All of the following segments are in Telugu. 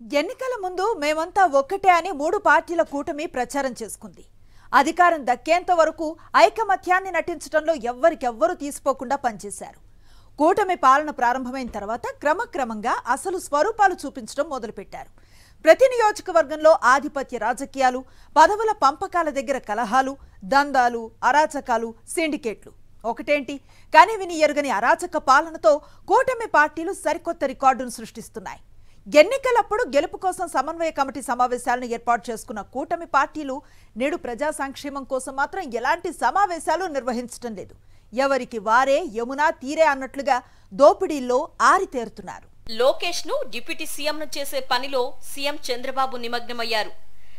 ఎన్నికల ముందు మేమంతా ఒక్కటే అని మూడు పార్టీల కూటమి ప్రచారం చేసుకుంది. అధికారం దక్కేంత వరకు ఐకమత్యాన్ని నటించడంలో ఎవ్వరికెవ్వరూ తీసిపోకుండా పనిచేశారు. కూటమి పాలన ప్రారంభమైన తర్వాత క్రమక్రమంగా అసలు స్వరూపాలు చూపించడం మొదలుపెట్టారు. ప్రతి నియోజకవర్గంలో ఆధిపత్య రాజకీయాలు, పదవుల పంపకాల దగ్గర కలహాలు, దందాలు, అరాచకాలు, సిండికేట్లు ఒకటేంటి కానీ విని ఎరుగని అరాచక పాలనతో కూటమి పార్టీలు సరికొత్త రికార్డును సృష్టిస్తున్నాయి. ఎన్నికలప్పుడు గెలుపు కోసం సమన్వయ కమిటీ సమావేశాలను ఏర్పాటు చేసుకున్న కూటమి పార్టీలు నేడు ప్రజా సంక్షేమం కోసం మాత్రం ఎలాంటి సమావేశాలు నిర్వహించడం లేదు. ఎవరికి వారే యమునా తీరే అన్నట్లుగా దోపిడీల్లో ఆరితేరుతున్నారు. లోకేష్ ను డిప్యూటీ సీఎం ను చేసే పనిలో సీఎం చంద్రబాబు నిమగ్నమయ్యారు.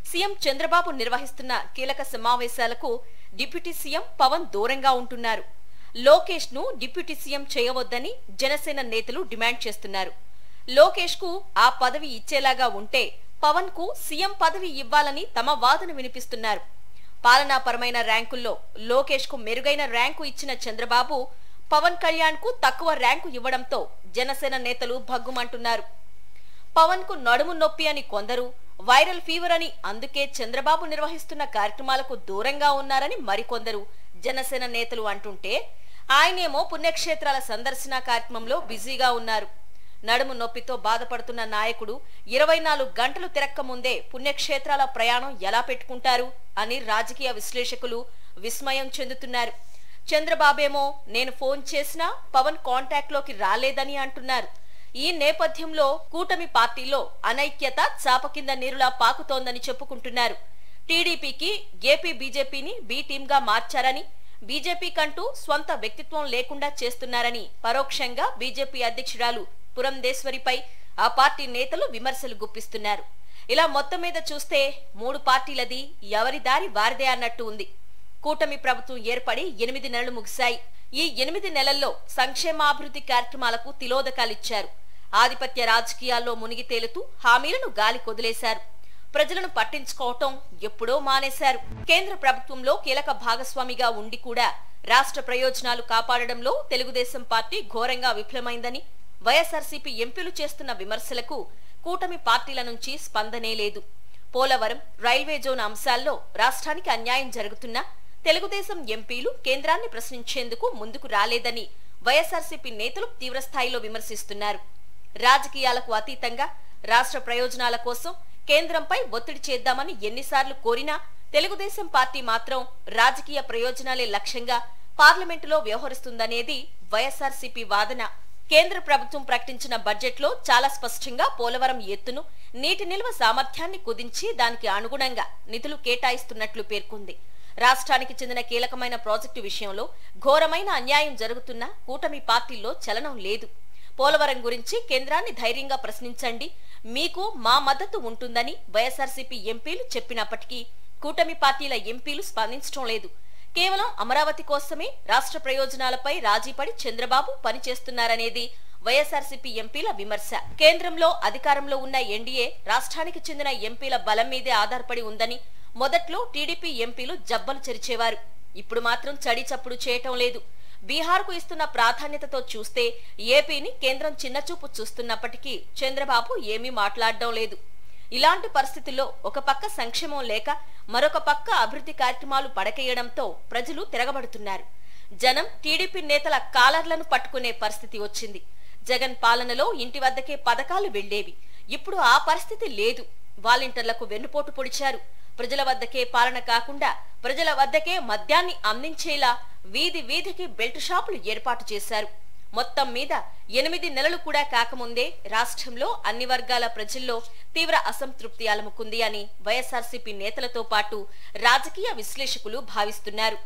సీఎం చంద్రబాబు నిర్వహిస్తున్న కీలక సమావేశాలకు డిప్యూటీ సీఎం పవన్ దూరంగా ఉంటున్నారు. లోకేష్ ను డిప్యూటీ సీఎం చేయవద్దని జనసేన నేతలు డిమాండ్ చేస్తున్నారు. లోకేష్ కు ఆ పదవి ఇచ్చేలాగా ఉంటే పవన్ కు సీఎం పదవి ఇవ్వాలని తమ వాదన వినిపిస్తున్నారు. పాలనాపరమైన ర్యాంకుల్లో లోకేష్ కు మెరుగైన ర్యాంకు ఇచ్చిన చంద్రబాబు పవన్ కళ్యాణ్ కు తక్కువ ర్యాంకు ఇవ్వడంతో జనసేన నేతలు భగ్గుమంటున్నారు. పవన్ కు నడుము నొప్పి అని కొందరు, వైరల్ ఫీవర్ అని అందుకే చంద్రబాబు నిర్వహిస్తున్న కార్యక్రమాలకు దూరంగా ఉన్నారని మరికొందరు జనసేన నేతలు అంటుంటే, ఆయనేమో పుణ్యక్షేత్రాల సందర్శన కార్యక్రమంలో బిజీగా ఉన్నారు. నడుము నొప్పితో బాధపడుతున్న నాయకుడు 24 గంటలు తిరక్క ముందే పుణ్యక్షేత్రాల ప్రయాణం ఎలా పెట్టుకుంటారు అని రాజకీయ విశ్లేషకులు విస్మయం చెందుతున్నారు. చంద్రబాబేమో నేను ఫోన్ చేసినా పవన్ కాంటాక్ట్ లోకి రాలేదని అంటున్నారు. ఈ నేపథ్యంలో కూటమి పార్టీలో అనైక్యత చాప కింద నీరులా పాకుతోందని చెప్పుకుంటున్నారు. టీడీపీకి ఏపీ బీజేపీని బి టీమ్ గా మార్చారని, బీజేపీ కంటూ స్వంత వ్యక్తిత్వం లేకుండా చేస్తున్నారని పరోక్షంగా బీజేపీ అధ్యక్షురాలు పురంధేశ్వరిపై ఆ పార్టీ నేతలు విమర్శలు గుప్పిస్తున్నారు. ఇలా మొత్తం మీద చూస్తే మూడు పార్టీలది ఎవరి దారి వారిదే అన్నట్టు ఉంది. కూటమి ప్రభుత్వం ఏర్పడి 8 నెలలు ముగిశాయి. ఈ 8 నెలల్లో సంక్షేమాభివృద్ధి కార్యక్రమాలకు తిలోదకాలిచ్చారు. ఆధిపత్య రాజకీయాల్లో మునిగి తేలుతూ హామీలను గాలి కొదిలేశారు. ప్రజలను పట్టించుకోవటం ఎప్పుడో మానేశారు. కేంద్ర ప్రభుత్వంలో కీలక భాగస్వామిగా ఉండి కూడా రాష్ట్ర ప్రయోజనాలు కాపాడడంలో తెలుగుదేశం పార్టీ ఘోరంగా విఫలమైందని వైఎస్ఆర్సీపీ ఎంపీలు చేస్తున్న విమర్శలకు కూటమి పార్టీల నుంచి స్పందనే లేదు. పోలవరం, రైల్వే జోన్ అంశాల్లో రాష్ట్రానికి అన్యాయం జరుగుతున్నా తెలుగుదేశం ఎంపీలు కేంద్రాన్ని ప్రశ్నించేందుకు ముందుకు రాలేదని వైఎస్ఆర్సీపీ నేతలు తీవ్రస్థాయిలో విమర్శిస్తున్నారు. రాజకీయాలకు అతీతంగా రాష్ట్ర ప్రయోజనాల కోసం కేంద్రంపై ఒత్తిడి చేద్దామని ఎన్నిసార్లు కోరినా తెలుగుదేశం పార్టీ మాత్రం రాజకీయ ప్రయోజనాలే లక్ష్యంగా పార్లమెంటులో వ్యవహరిస్తుందనేది వైఎస్ఆర్సీపీ వాదన. కేంద్ర ప్రభుత్వం ప్రకటించిన బడ్జెట్ లో చాలా స్పష్టంగా పోలవరం ఎత్తును, నీటి నిల్వ సామర్థ్యాన్ని కుదించి దానికి అనుగుణంగా నిధులు కేటాయిస్తున్నట్లు పేర్కొంది. రాష్ట్రానికి చెందిన కీలకమైన ప్రాజెక్టు విషయంలో ఘోరమైన అన్యాయం జరుగుతున్న కూటమి పార్టీల్లో చలనం లేదు. పోలవరం గురించి కేంద్రాన్ని ధైర్యంగా ప్రశ్నించండి, మీకు మా మద్దతు ఉంటుందని వైఎస్ఆర్సీపీ ఎంపీలు చెప్పినప్పటికీ కూటమి పార్టీల ఎంపీలు స్పందించడం లేదు. కేవలం అమరావతి కోసమే రాష్ట్ర ప్రయోజనాలపై రాజీపడి చంద్రబాబు పనిచేస్తున్నారనేది వైఎస్ఆర్సీపీ ఎంపీల విమర్శ. కేంద్రంలో అధికారంలో ఉన్న ఎన్డీఏ రాష్ట్రానికి చెందిన ఎంపీల బలం మీదే ఆధారపడి ఉందని మొదట్లో టీడీపీ ఎంపీలు జబ్బలు చెరిచేవారు. ఇప్పుడు మాత్రం చడి చప్పుడు చేయటం లేదు. బీహార్కు ఇస్తున్న ప్రాధాన్యతతో చూస్తే ఏపీని కేంద్రం చిన్నచూపు చూస్తున్నప్పటికీ చంద్రబాబు ఏమీ మాట్లాడడం లేదు. ఇలాంటి పరిస్థితుల్లో ఒక పక్క సంక్షేమం లేక మరొక పక్క అభివృద్ధి కార్యక్రమాలు పడకేయడంతో ప్రజలు తిరగబడుతున్నారు. జనం టీడీపీ నేతల కాలర్లను పట్టుకునే పరిస్థితి వచ్చింది. జగన్ పాలనలో ఇంటి వద్దకే పథకాలు వెళ్లేవి. ఇప్పుడు ఆ పరిస్థితి లేదు. వాలంటీర్లకు వెన్నుపోటు పొడిచారు. ప్రజల వద్దకే పాలన కాకుండా ప్రజల వద్దకే మద్యాన్ని అందించేలా వీధి వీధికి బెల్ట్ షాపులు ఏర్పాటు చేశారు. మొత్తం మీద 8 నెలలు కూడా కాకముందే రాష్ట్రంలో అన్ని వర్గాల ప్రజల్లో తీవ్ర అసంతృప్తి అలముకుంది అని వైఎస్ఆర్సీపీ నేతలతో పాటు రాజకీయ విశ్లేషకులు భావిస్తున్నారు.